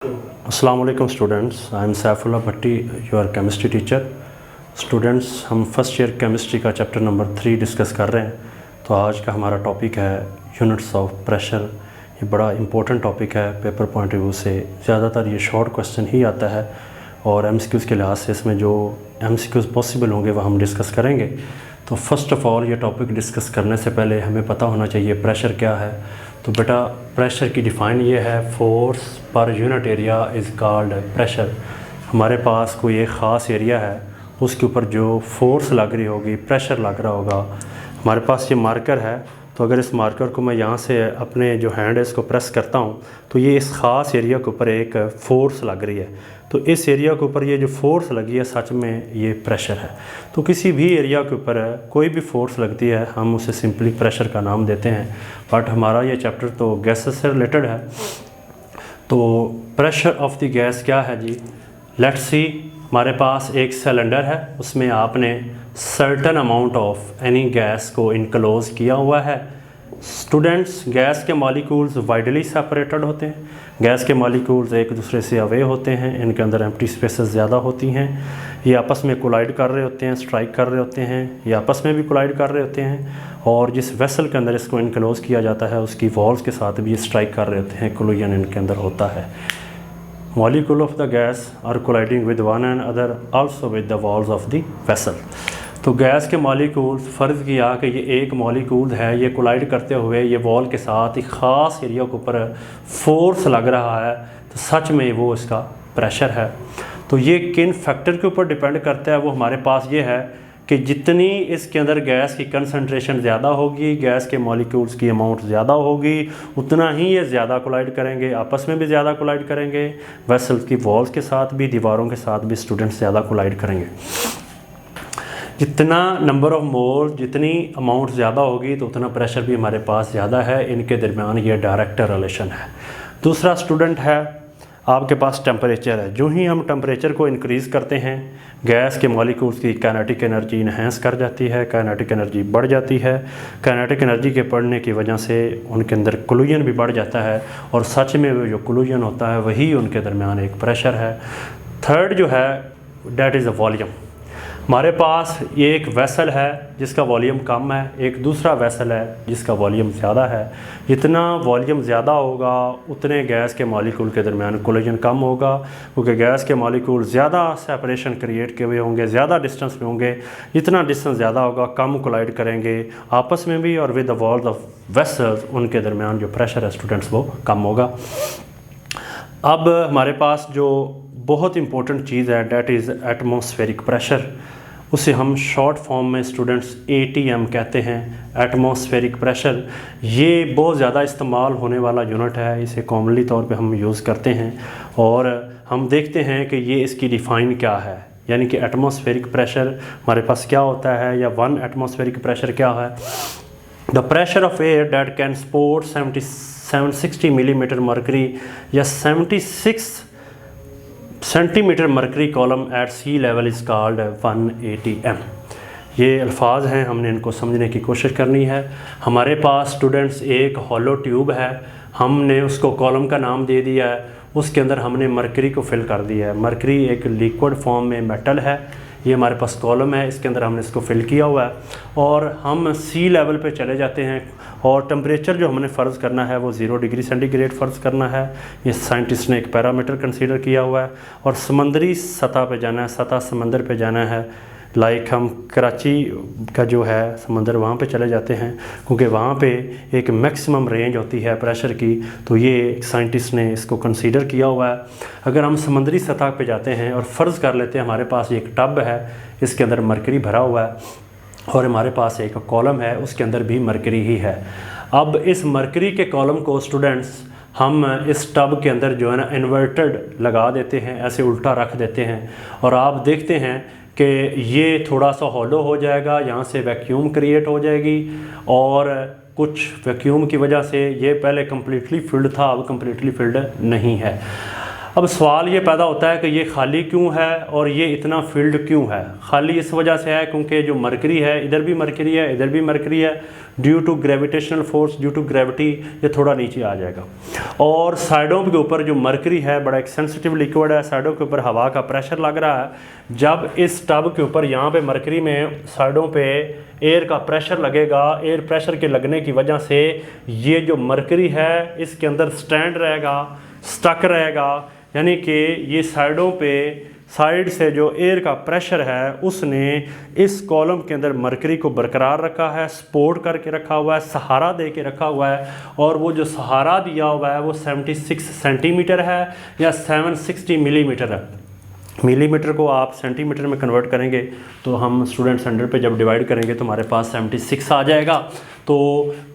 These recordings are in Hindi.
अस्सलाम वालेकुम students, I am Saifullah Bhatti, your chemistry teacher. Students, हम फर्स्ट ईयर केमिस्ट्री का चैप्टर नंबर 3 डिस्कस कर रहे हैं। तो आज का हमारा टॉपिक है यूनिट्स ऑफ प्रेशर। ये बड़ा इंपॉर्टेंट टॉपिक है पेपर पॉइंट ऑफ व्यू से। ज़्यादातर ये शॉर्ट क्वेश्चन ही आता है और एमसीक्यूज़ के लिहाज से इसमें जो एमसीक्यूज़ पॉसिबल होंगे वह हम डिस्कस करेंगे। तो फर्स्ट ऑफ़ ऑल ये टॉपिक डिस्कस करने से पहले हमें पता होना चाहिए प्रेशर क्या है। तो बेटा, प्रेशर की डिफ़ाइन ये है, force per unit area is called pressure. हमारे पास कोई एक ख़ास एरिया है, उसके ऊपर जो फोर्स लग रही होगी, प्रेशर लग रहा होगा। हमारे पास ये मार्कर है, तो अगर इस मार्कर को मैं यहाँ से अपने जो हैंड है इसको प्रेस करता हूँ तो ये इस ख़ास एरिया के ऊपर एक फ़ोर्स लग रही है। तो इस एरिया के ऊपर ये जो फोर्स लगी है सच में ये प्रेशर है। तो किसी भी एरिया के ऊपर कोई भी फोर्स लगती है हम उसे सिंपली प्रेशर का नाम देते हैं। बट हमारा ये चैप्टर तो गैसेस से रिलेटेड है। तो प्रेशर ऑफ द गैस क्या है जी? लेट्स सी, हमारे पास एक सिलेंडर है, उसमें आपने certain amount of any gas को इनक्लोज किया हुआ है। स्टूडेंट्स, गैस के मॉलिक्यूल्स वाइडली सेपरेटेड होते हैं। गैस के मॉलिक्यूल्स एक दूसरे से अवे होते हैं, इनके अंदर एम्प्टी स्पेसेस ज़्यादा होती हैं। ये आपस में कोलाइड कर रहे होते हैं, स्ट्राइक कर रहे होते हैं, ये आपस में भी कोलाइड कर रहे होते हैं। और जिस वेसल के अंदर इसको इनक्लोज किया जाता है उसकी वॉल्स के साथ भी ये स्ट्राइक कर रहे होते हैं, कोलिजन इनके अंदर होता है। Molecule of the gas are colliding with one another also with the walls of the vessel। तो गैस के मॉलिक्यूल्स, फ़र्ज़ किया कि ये एक मॉलिक्यूल है, ये कोलाइड करते हुए ये वॉल के साथ एक ख़ास एरिया के ऊपर फोर्स लग रहा है, तो सच में वो इसका प्रेशर है। तो ये किन फैक्टर के ऊपर डिपेंड करता है, वो हमारे पास ये है कि जितनी इसके अंदर गैस की कंसंट्रेशन ज़्यादा होगी, गैस के मॉलिक्यूल्स की अमाउंट ज़्यादा होगी, उतना ही ये ज़्यादा कोलाइड करेंगे, आपस में भी ज़्यादा कोलाइड करेंगे, वेसल्स की वॉल्स के साथ भी, दीवारों के साथ भी स्टूडेंट्स ज़्यादा कोलाइड करेंगे। जितना नंबर ऑफ मोल, जितनी अमाउंट ज़्यादा होगी तो उतना प्रेशर भी हमारे पास ज़्यादा है। इनके दरमियान ये डायरेक्ट रिलेशन है। दूसरा स्टूडेंट है, आपके पास टेम्परेचर है। जो ही हम टेम्परेचर को इंक्रीज़ करते हैं, गैस के मॉलिक्यूल्स की काइनेटिक एनर्जी इन्हेंस कर जाती है, काइनेटिक एनर्जी बढ़ जाती है। काइनेटिक एनर्जी के बढ़ने की वजह से उनके अंदर कोलिजन भी बढ़ जाता है, और सच में वो जो कोलिजन होता है वही उनके दरमियान एक प्रेशर है। थर्ड जो है, डैट इज़ अ वॉल्यूम। हमारे पास ये एक वेसल है जिसका वॉल्यूम कम है, एक दूसरा वेसल है जिसका वॉल्यूम ज़्यादा है। जितना वॉल्यूम ज़्यादा होगा उतने गैस के मॉलिक्यूल के दरमियान कोलिजन कम होगा, क्योंकि गैस के मॉलिक्यूल ज़्यादा सेपरेशन क्रिएट किए हुए होंगे, ज़्यादा डिस्टेंस में होंगे। जितना डिस्टेंस ज़्यादा होगा कम कोलाइड करेंगे आपस में भी, और with the walls of vessels उनके दरमियान जो प्रेशर है स्टूडेंट्स वो कम होगा। अब हमारे पास जो बहुत इंपॉर्टेंट चीज़ है, डैट इज़ एटमॉस्फेरिक प्रेशर। उसे हम शॉर्ट फॉर्म में स्टूडेंट्स ATM कहते हैं, एटमॉस्फेरिक प्रेशर। ये बहुत ज़्यादा इस्तेमाल होने वाला यूनिट है, इसे कॉमनली तौर पे हम यूज़ करते हैं। और हम देखते हैं कि ये इसकी डिफ़ाइन क्या है, यानी कि एटमॉस्फेरिक प्रेशर हमारे पास क्या होता है, या वन एटमॉस्फेरिक प्रेशर क्या है। The pressure of air that can support 760 millimetre mercury या 76 centimetre mercury column at sea level is called 1 ATM। ये अल्फाज हैं, हमने इनको समझने की कोशिश करनी है। हमारे पास स्टूडेंट्स एक हॉलो ट्यूब है, हमने उसको कॉलम का नाम दे दिया है, उसके अंदर हमने मरकरी को फिल कर दिया है। मरकरी एक लिक्विड फॉर्म में मेटल है, ये हमारे पास कॉलम है, इसके अंदर हमने इसको फिल किया हुआ है। और हम सी लेवल पे चले जाते हैं, और टेम्परेचर जो हमने फ़र्ज़ करना है वो 0 डिग्री सेंटीग्रेड फ़र्ज़ करना है। ये साइंटिस्ट ने एक पैरामीटर कंसीडर किया हुआ है। और समंदरी सतह पे जाना है, सतह समंदर पे जाना है। लाइक हम कराची का जो है समंदर, वहाँ पे चले जाते हैं, क्योंकि वहाँ पे एक मैक्सिमम रेंज होती है प्रेशर की। तो ये एक साइंटिस्ट ने इसको कंसीडर किया हुआ है। अगर हम समंदरी सतह पे जाते हैं और फ़र्ज़ कर लेते हैं हमारे पास एक टब है, इसके अंदर मरकरी भरा हुआ है, और हमारे पास एक कॉलम है, उसके अंदर भी मरकरी ही है। अब इस मरकरी के कॉलम को स्टूडेंट्स हम इस टब के अंदर जो है ना इन्वर्टेड लगा देते हैं, ऐसे उल्टा रख देते हैं, और आप देखते हैं कि ये थोड़ा सा हॉलो हो जाएगा, यहाँ से वैक्यूम क्रिएट हो जाएगी, और कुछ वैक्यूम की वजह से ये पहले कम्प्लीटली फिल्ड था, अब कम्प्लीटली फिल्ड नहीं है। अब सवाल ये पैदा होता है कि ये खाली क्यों है और ये इतना फील्ड क्यों है। खाली इस वजह से है क्योंकि जो मरकरी है, इधर भी मरकरी है, इधर भी मरकरी है, due to gravitational force, due to gravity ये थोड़ा नीचे आ जाएगा। और साइडों के ऊपर जो मरकरी है बड़ा एक सेंसिटिव लिक्विड है, साइडों के ऊपर हवा का प्रेशर लग रहा है। जब इस टब के ऊपर यहाँ पे मरकरी में साइडों पे एयर का प्रेशर लगेगा, एयर प्रेशर के लगने की वजह से ये जो मरकरी है इसके अंदर स्टैंड रहेगा, स्टक रहेगा, यानी कि ये साइडों पे साइड से जो एयर का प्रेशर है उसने इस कॉलम के अंदर मरकरी को बरकरार रखा है, सपोर्ट करके रखा हुआ है, सहारा दे के रखा हुआ है। और वो जो सहारा दिया हुआ है वो 76 सेंटीमीटर है या 760 मिलीमीटर है। मिलीमीटर को आप सेंटीमीटर में कन्वर्ट करेंगे तो हम स्टूडेंट्स 100 पे जब डिवाइड करेंगे तो हमारे पास 76 आ जाएगा। तो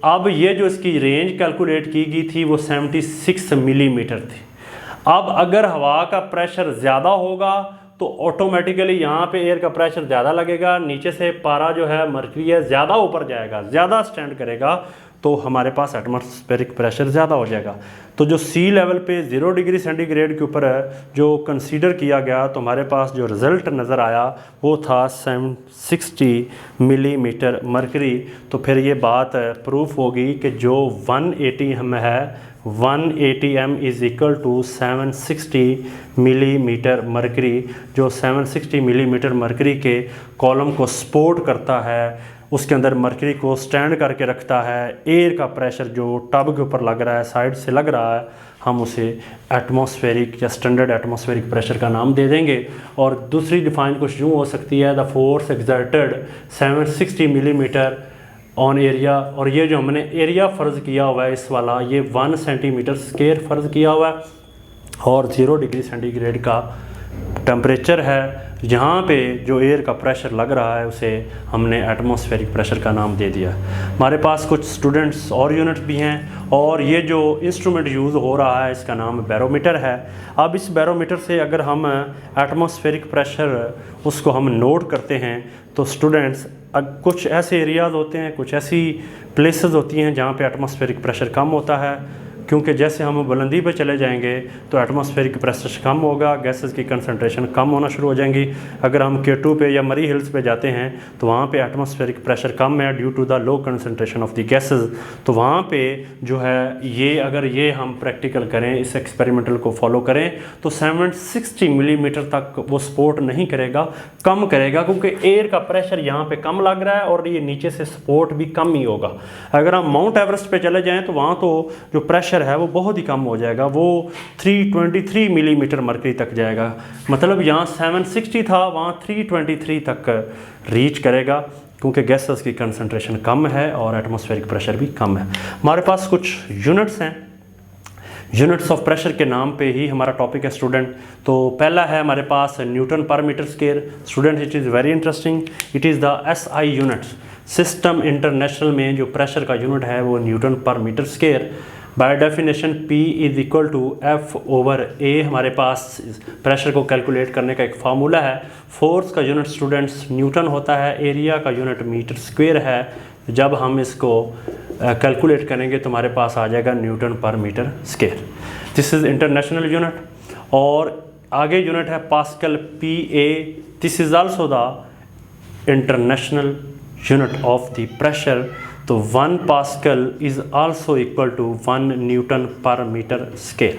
अब ये जो इसकी रेंज कैलकुलेट की गई थी वो 76 मिलीमीटर थी। अब अगर हवा का प्रेशर ज़्यादा होगा तो ऑटोमेटिकली यहाँ पे एयर का प्रेशर ज़्यादा लगेगा, नीचे से पारा जो है मरकरी है ज़्यादा ऊपर जाएगा, ज़्यादा स्टैंड करेगा, तो हमारे पास एटमॉस्फेरिक प्रेशर ज़्यादा हो जाएगा। तो जो सी लेवल पे 0 डिग्री सेंटीग्रेड के ऊपर है जो कंसीडर किया गया, तो हमारे पास जो रिज़ल्ट नज़र आया वो था 760 मिलीमीटर मरकरी। तो फिर ये बात प्रूफ होगी कि जो 180 हम है 180 m is equal to 760 millimetre mercury. जो 760 मिलीमीटर मरकरी के कॉलम को सपोर्ट करता है, उसके अंदर मरकरी को स्टैंड करके रखता है। एयर का प्रेशर जो टब के ऊपर लग रहा है, साइड से लग रहा है, हम उसे एटमॉस्फेरिक या स्टैंडर्ड एटमॉस्फेरिक प्रेशर का नाम दे देंगे। और दूसरी डिफाइन कुछ यूँ हो सकती है, the force exerted 760 millimetre on area. और ये जो हमने एरिया फ़र्ज़ किया हुआ है इस वाला, ये 1 सेंटीमीटर स्क्वायर फ़र्ज़ किया हुआ है। और 0 डिग्री सेंटीग्रेड का टेम्परेचर है, जहाँ पे जो एयर का प्रेशर लग रहा है उसे हमने एटमॉस्फेरिक प्रेशर का नाम दे दिया। हमारे पास कुछ स्टूडेंट्स और यूनिट्स भी हैं, और ये जो इंस्ट्रूमेंट यूज़ हो रहा है इसका नाम बैरोमीटर है। अब इस बैरोमीटर से अगर हम एटमॉस्फेरिक प्रेशर उसको हम नोट करते हैं तो स्टूडेंट्स कुछ ऐसे एरियाज़ होते हैं, कुछ ऐसी प्लेसेस होती हैं जहाँ पे एटमॉस्फेरिक प्रेशर कम होता है, क्योंकि जैसे हम बुलंदी पे चले जाएंगे तो एटमॉस्फेरिक प्रेशर कम होगा, गैसेस की कंसंट्रेशन कम होना शुरू हो जाएंगी। अगर हम K2 पे या मरी हिल्स पे जाते हैं तो वहाँ पे एटमॉस्फेरिक प्रेशर कम है due to the low concentration of the gases. तो वहाँ पे जो है ये अगर ये हम प्रैक्टिकल करें, इस एक्सपेरिमेंटल को फॉलो करें, तो 760 मिलीमीटर तक वो सपोर्ट नहीं करेगा, कम करेगा, क्योंकि एयर का प्रेशर यहाँ पे कम लग रहा है और ये नीचे से सपोर्ट भी कम ही होगा। अगर हम माउंट एवरेस्ट पे चले जाएँ तो वहाँ तो जो प्रेशर है वो बहुत ही कम हो जाएगा, वो 323 मिलीमीटर मरकरी तक जाएगा। मतलब यहाँ 760 था, वहाँ 323 तक रीच करेगा, क्योंकि गैसेस की कंसंट्रेशन कम है और एटमॉस्फेरिक प्रेशर भी कम है। हमारे पास कुछ यूनिट्स हैं, यूनिट्स ऑफ प्रेशर के नाम पे ही हमारा टॉपिक है स्टूडेंट। तो पहला है हमारे पास newton per metre square. Student it is very interesting, it is the SI units. System international में जो प्रेशर का यूनिट है वो newton per metre square. By definition P is equal to F/A। हमारे पास प्रेशर को कैलकुलेट करने का एक फार्मूला है। फोर्स का यूनिट स्टूडेंट्स न्यूटन होता है, एरिया का यूनिट मीटर स्क्वायर है। जब हम इसको कैलकुलेट करेंगे तो हमारे पास आ जाएगा newton per metre square. This is international unit. और आगे यूनिट है pascal, PA। This is also the international unit of the pressure. तो 1 pascal is also equal to 1 newton per metre square.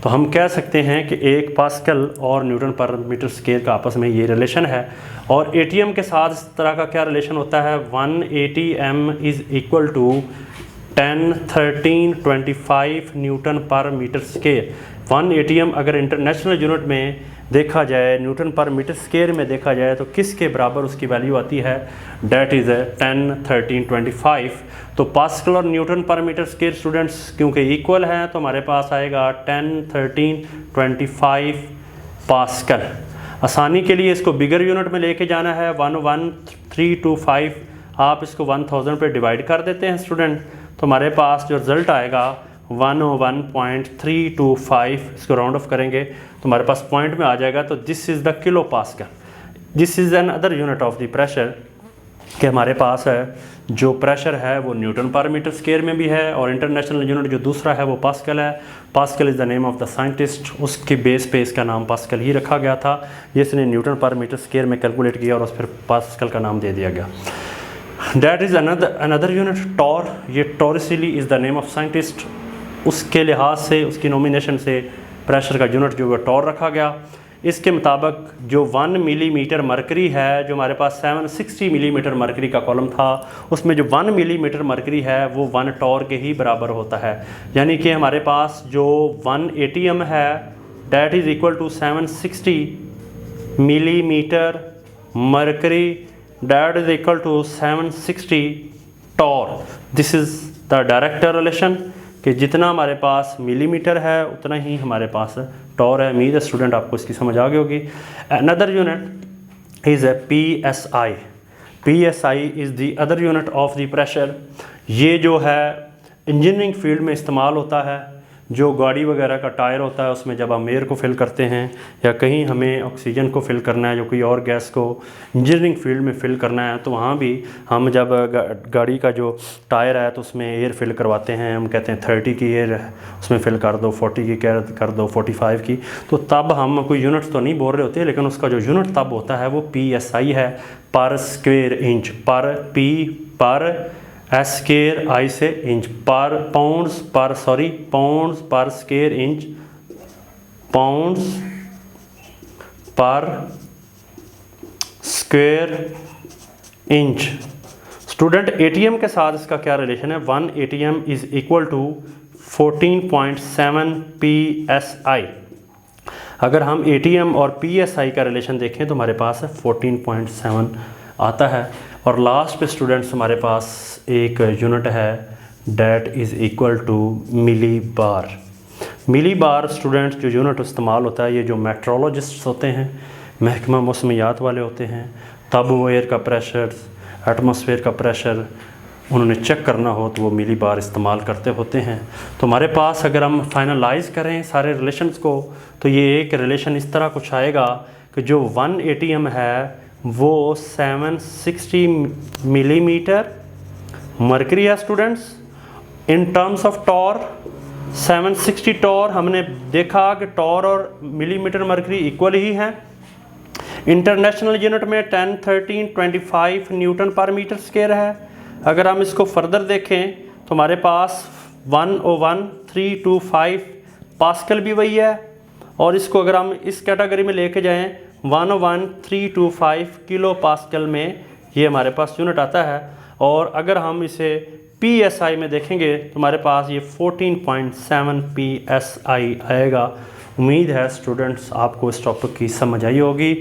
तो हम कह सकते हैं कि 1 पास्कल और न्यूटन पर मीटर स्क्वायर का आपस में ये रिलेशन है। और ATM के साथ इस तरह का क्या रिलेशन होता है, 180 m is equal to 10 13 25 newton per metre square. 180 m अगर इंटरनेशनल यूनिट में देखा जाए, न्यूटन पर मीटर स्क्वायर में देखा जाए, तो किसके बराबर उसकी वैल्यू आती है, डेट इज़ 10 13 25। तो पास्कल और Newton per metre square students क्योंकि इक्वल हैं तो हमारे पास आएगा 10 13 25 पास्कल। आसानी के लिए इसको बिगर यूनिट में लेके जाना है, 11325 आप इसको 1000 पे डिवाइड कर देते हैं स्टूडेंट, तो हमारे पास जो रिज़ल्ट आएगा 101.325। इसको राउंड ऑफ करेंगे तो हमारे पास पॉइंट में आ जाएगा। तो this is the kilo pascal. This is an other unit of the pressure. कि हमारे पास है जो प्रेशर है वो न्यूटन पर मीटर स्क्वायर में भी है, और इंटरनेशनल यूनिट जो दूसरा है वो पास्कल है। Pascal is the name of the scientist, उसके बेस पे इसका नाम पास्कल ही रखा गया था, जिसने न्यूटन पर मीटर स्क्वायर में कैलकुलेट किया और उस फिर पास्कल का नाम दे दिया गया। That is another unit torr, ये Torricelli is the name of scientist, उसके लिहाज से उसकी नॉमिनेशन से प्रेशर का यूनिट जो है टॉर रखा गया। इसके मुताबिक जो 1 मिलीमीटर मरकरी है, जो हमारे पास 760 मिलीमीटर मरकरी का कॉलम था, उसमें जो 1 मिलीमीटर मरकरी है वो 1 टॉर के ही बराबर होता है। यानी कि हमारे पास जो 1 ATM है that is equal to 760 millimetre mercury, that is equal to 760 torr. This is the direct relation कि जितना हमारे पास मिलीमीटर है उतना ही हमारे पास टॉर है। उम्मीद है स्टूडेंट आपको इसकी समझ आ गई होगी। Another unit is a PSI। PSI is the other unit of the pressure. ये जो है इंजीनियरिंग फील्ड में इस्तेमाल होता है। जो गाड़ी वगैरह का टायर होता है उसमें जब हम एयर को फिल करते हैं या कहीं हमें ऑक्सीजन को फिल करना है, जो कोई और गैस को इंजीनियरिंग फील्ड में फिल करना है, तो वहाँ भी हम जब गाड़ी का जो टायर है तो उसमें एयर फिल करवाते हैं। हम कहते हैं 30 की एयर उसमें फिल कर दो, 40 की कर दो, 45 की। तो तब हम कोई यूनिट तो नहीं बोल रहे होते, लेकिन उसका जो यूनिट तब होता है वो PSI है, per square inch. Per S square I से inch, pounds per square inch, pounds per square inch. Student ATM के साथ इसका क्या रिलेशन है? 1 ATM is equal to 14.7 PSI। अगर हम ATM और PSI का रिलेशन देखें तो हमारे पास 14.7 आता है। और लास्ट पे स्टूडेंट्स हमारे पास एक यूनिट है that is equal to millibar. Millibar students जो यूनिट इस्तेमाल होता है, ये जो मेट्रोलॉजिस्ट होते हैं, महकमा मौसमियात वाले होते हैं, तब वो एयर का प्रेशर, एटमॉस्फेयर का प्रेशर उन्होंने चेक करना हो तो वो मिली बार इस्तेमाल करते होते हैं। तो हमारे पास अगर हम फाइनलाइज करें सारे रिलेशंस को तो ये एक रिलेशन इस तरह कुछ आएगा कि जो 1 ATM है वो 760 मिलीमीटर मरकरी है students. In terms of torr 760 torr, हमने देखा कि टॉर और मिलीमीटर मरकरी इक्वल ही हैं। इंटरनेशनल यूनिट में 10, 13, 25 न्यूटन पर मीटर स्क्वायर है। अगर हम इसको फर्दर देखें तो हमारे पास 101.325 पास्कल भी वही है, और इसको अगर हम इस कैटेगरी में लेके जाएं 101.325 किलो पास्कल में ये हमारे पास यूनिट आता है। और अगर हम इसे PSI में देखेंगे तो हमारे पास ये 14.7 PSI आएगा। उम्मीद है स्टूडेंट्स आपको इस टॉपिक की समझ आई होगी।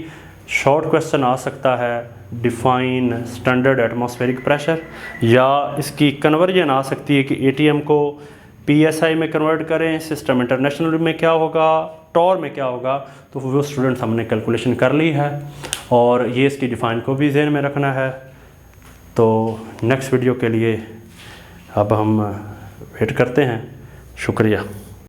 शॉर्ट क्वेश्चन आ सकता है डिफाइन स्टैंडर्ड एटमॉस्फेरिक प्रेशर, या इसकी कन्वर्जन आ सकती है कि ATM को PSI में कन्वर्ट करें, सिस्टम इंटरनेशनल में क्या होगा, टॉर में क्या होगा। तो वो स्टूडेंट्स हमने कैलकुलेशन कर ली है और ये इसकी डिफाइन को भी ज़हन में रखना है। तो नेक्स्ट वीडियो के लिए अब हम वेट करते हैं। शुक्रिया।